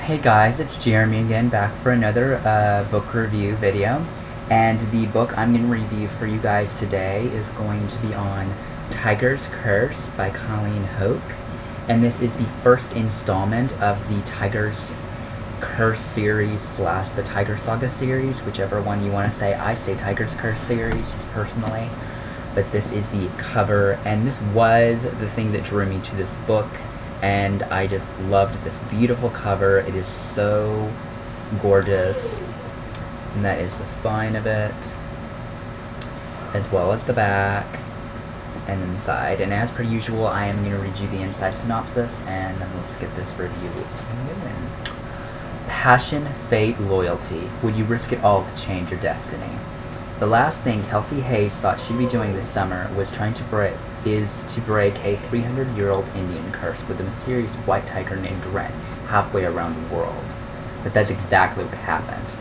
Hey guys, it's Jeremy again, back for another book review video. And the book I'm going to review for you guys today is going to be on Tiger's Curse by Colleen Houck. And this is the first installment of the Tiger's Curse series slash the Tiger Saga series, whichever one you want to say. I say Tiger's Curse series, just personally. But this is the cover, and this was the thing that drew me to this book. And I just loved this beautiful cover. It is so gorgeous. And that is the spine of it, as well as the back and inside. And as per usual, I am going to read you the inside synopsis, and let's get this review going. Passion, fate, loyalty. Would you risk it all to change your destiny? The last thing Kelsey Hayes thought she'd be doing this summer was trying to break a 300-year-old Indian curse with a mysterious white tiger named Ren halfway around the world. But that's exactly what happened.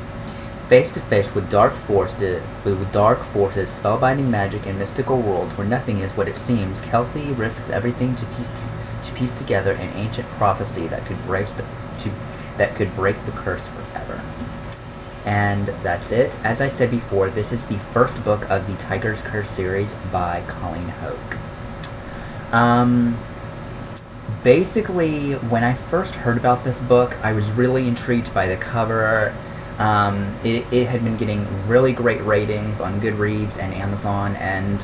Face to face with dark forces, spellbinding magic, and mystical worlds where nothing is what it seems, Kelsey risks everything to piece together an ancient prophecy that could break the curse forever. And that's it. As I said before, this is the first book of the Tiger's Curse series by Colleen Houck. Basically, when I first heard about this book, I was really intrigued by the cover. It had been getting really great ratings on Goodreads and Amazon and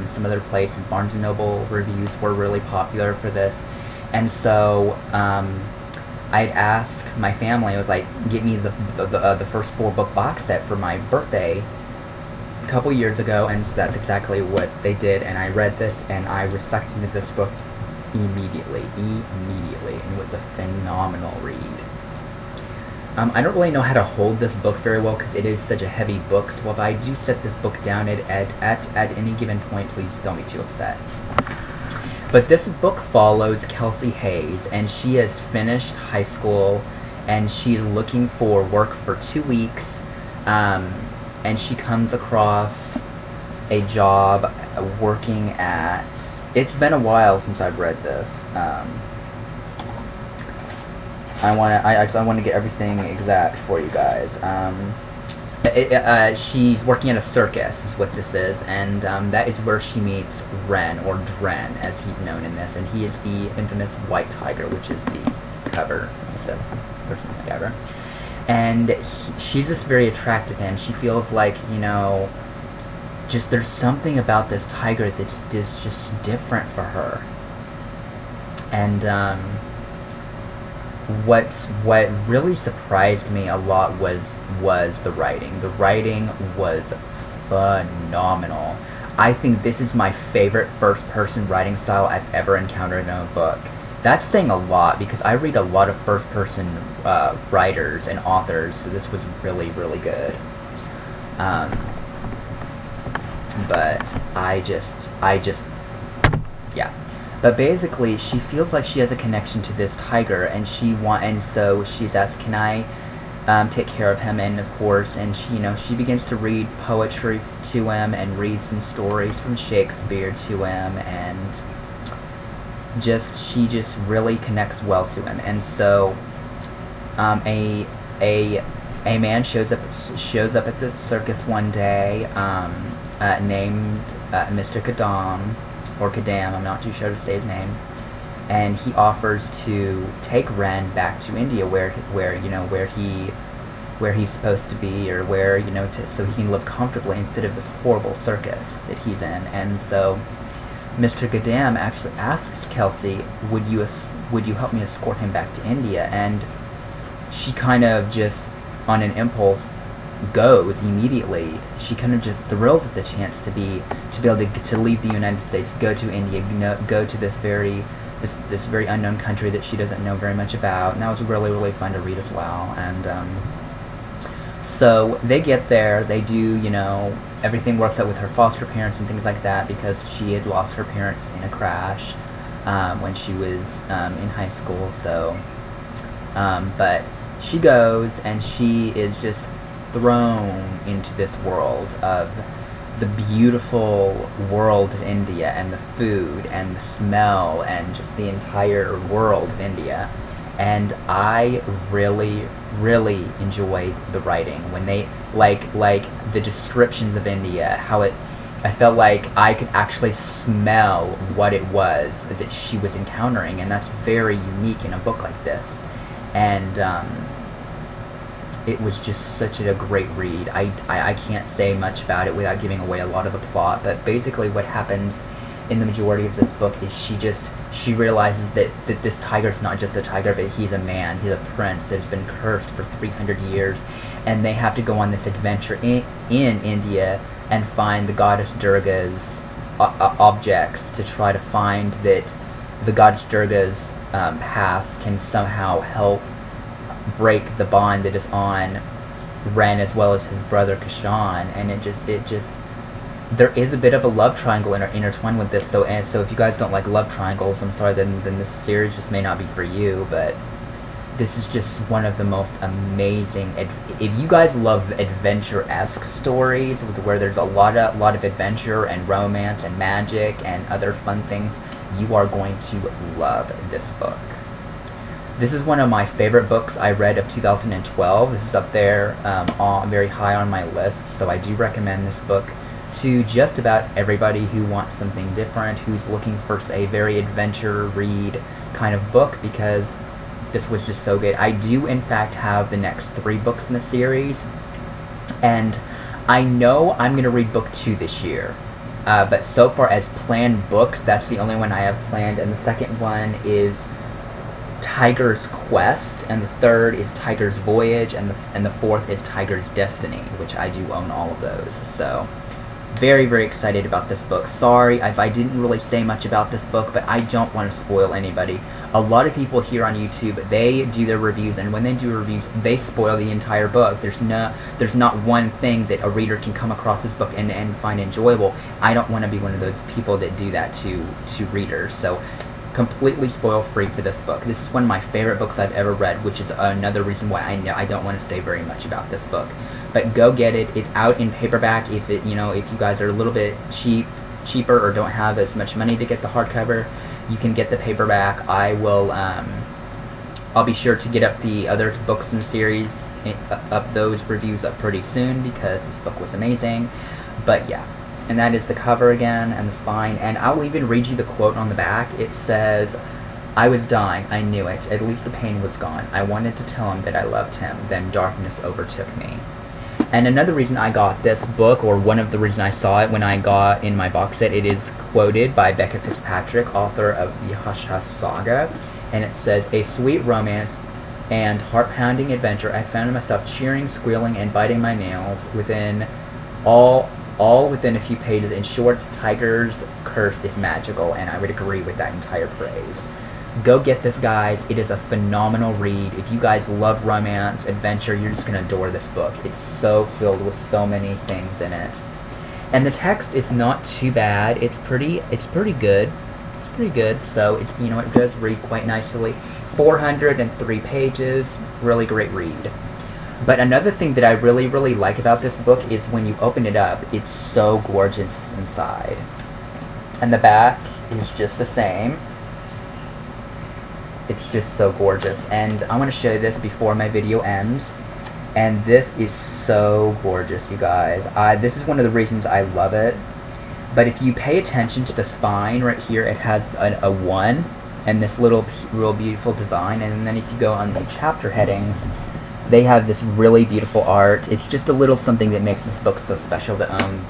some other places. Barnes & Noble reviews were really popular for this. And so I'd asked my family, I was like, get me the first 4-book box set for my birthday a couple years ago, and so that's exactly what they did, and I read this, and I was sucked into this book immediately, and it was a phenomenal read. I don't really know how to hold this book very well, because it is such a heavy book, so if I do set this book down at any given point, please don't be too upset. But this book follows Kelsey Hayes, and she has finished high school, and she's looking for work for 2 weeks, and she comes across a job working at... It's been a while since I've read this. I want to get everything exact for you guys. She's working at a circus, is what this is, and that is where she meets Ren, or Dren, as he's known in this, and he is the infamous white tiger, which is the cover, the person on the cover. And she's just very attracted to him. She feels like, just there's something about this tiger that's just different for her. And what really surprised me a lot was the writing. The writing was phenomenal. I think this is my favorite first-person writing style I've ever encountered in a book. That's saying a lot, because I read a lot of first-person writers and authors, so this was really, really good. But yeah. But basically, she feels like she has a connection to this tiger, and so she's asked, "Can I take care of him?" And of course, and she begins to read poetry to him and read some stories from Shakespeare to him, and she just really connects well to him. And so, a man shows up at the circus one day, named Mr. Kadam. Or Kadam, I'm not too sure to say his name, and he offers to take Ren back to India, where he's supposed to be, or so he can live comfortably instead of this horrible circus that he's in. And so Mr. Kadam actually asks Kelsey, would you help me escort him back to India? And she kind of just, on an impulse, goes immediately. She kind of just thrills at the chance to be able to leave the United States, go to India, go to this very unknown country that she doesn't know very much about. And that was really, really fun to read as well. And so they get there. They do, everything works out with her foster parents and things like that, because she had lost her parents in a crash when she was in high school. So, but she goes, and she is just thrown into this world of the beautiful world of India, and the food and the smell and just the entire world of India. and I really enjoyed the writing when they like the descriptions of India, how it, I felt like I could actually smell what it was that she was encountering, and that's very unique in a book like this. And it was just such a great read. I can't say much about it without giving away a lot of the plot, but basically what happens in the majority of this book is she realizes that this tiger's not just a tiger, but he's a man, he's a prince that has been cursed for 300 years, and they have to go on this adventure in India and find the goddess Durga's objects to try to find that the goddess Durga's past can somehow help break the bond that is on Ren as well as his brother Kashan. And it just there is a bit of a love triangle intertwined with this, so if you guys don't like love triangles, I'm sorry, then this series just may not be for you. But this is just one of the most amazing, if you guys love adventure-esque stories where there's a lot of adventure and romance and magic and other fun things, you are going to love this book. This is one of my favorite books I read of 2012. This is up there very high on my list, so I do recommend this book to just about everybody who wants something different, who's looking for a very adventure read kind of book, because this was just so good. I do in fact have the next 3 books in the series, and I know I'm going to read book 2 this year. But so far as planned books, that's the only one I have planned, and the second one is Tiger's Quest, and the third is Tiger's Voyage, and the fourth is Tiger's Destiny, which I do own all of those. So very excited about this book. Sorry if I didn't really say much about this book, but I don't want to spoil anybody. A lot of people here on YouTube, they do their reviews, and when they do reviews, they spoil the entire book. There's not one thing that a reader can come across this book and find enjoyable. I don't want to be one of those people that do that to readers. So completely spoil-free for this book. This is one of my favorite books I've ever read, which is another reason why I don't want to say very much about this book. But go get it. It's out in paperback. If you guys are a little bit cheaper or don't have as much money to get the hardcover, you can get the paperback. I will. I'll be sure to get up the other books in the series, up those reviews up pretty soon, because this book was amazing. But yeah. And that is the cover again, and the spine, and I'll even read you the quote on the back. It says, "I was dying, I knew it, at least the pain was gone. I wanted to tell him that I loved him, then darkness overtook me." And another reason I got this book, or one of the reasons I saw it when I got in my box set, it is quoted by Becca Fitzpatrick, author of the Hush Hush Saga, and it says, "A sweet romance and heart-pounding adventure, I found myself cheering, squealing, and biting my nails within all within a few pages. In short, Tiger's Curse is magical," and I would agree with that entire praise. Go get this, guys. It is a phenomenal read. If you guys love romance, adventure, you're just going to adore this book. It's so filled with so many things in it. And the text is not too bad. It's pretty good. It's pretty good, so it does read quite nicely. 403 pages. Really great read. But another thing that I really like about this book is when you open it up, it's so gorgeous inside. And the back is just the same. It's just so gorgeous. And I want to show you this before my video ends. And this is so gorgeous, you guys. This is one of the reasons I love it. But if you pay attention to the spine right here, it has a 1 and this little real beautiful design. And then if you go on the chapter headings, they have this really beautiful art. It's just a little something that makes this book so special to own.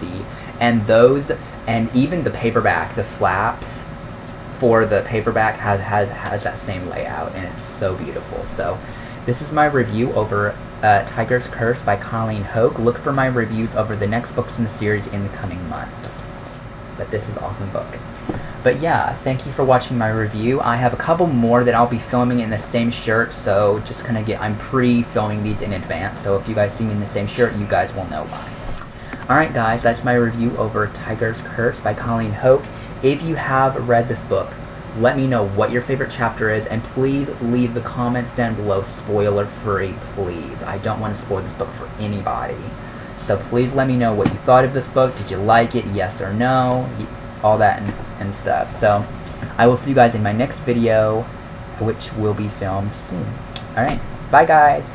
And even the paperback, the flaps for the paperback has that same layout, and it's so beautiful. So this is my review over Tiger's Curse by Colleen Houck. Look for my reviews over the next books in the series in the coming months. But this is an awesome book. But yeah, thank you for watching my review. I have a couple more that I'll be filming in the same shirt, so just kind of I'm pre-filming these in advance, so if you guys see me in the same shirt, you guys will know why. Alright guys, that's my review over Tiger's Curse by Colleen Houck. If you have read this book, let me know what your favorite chapter is, and please leave the comments down below spoiler-free, please. I don't want to spoil this book for anybody. So please let me know what you thought of this book. Did you like it? Yes or no? All that and stuff. So I will see you guys in my next video. which will be filmed soon. Alright, bye guys!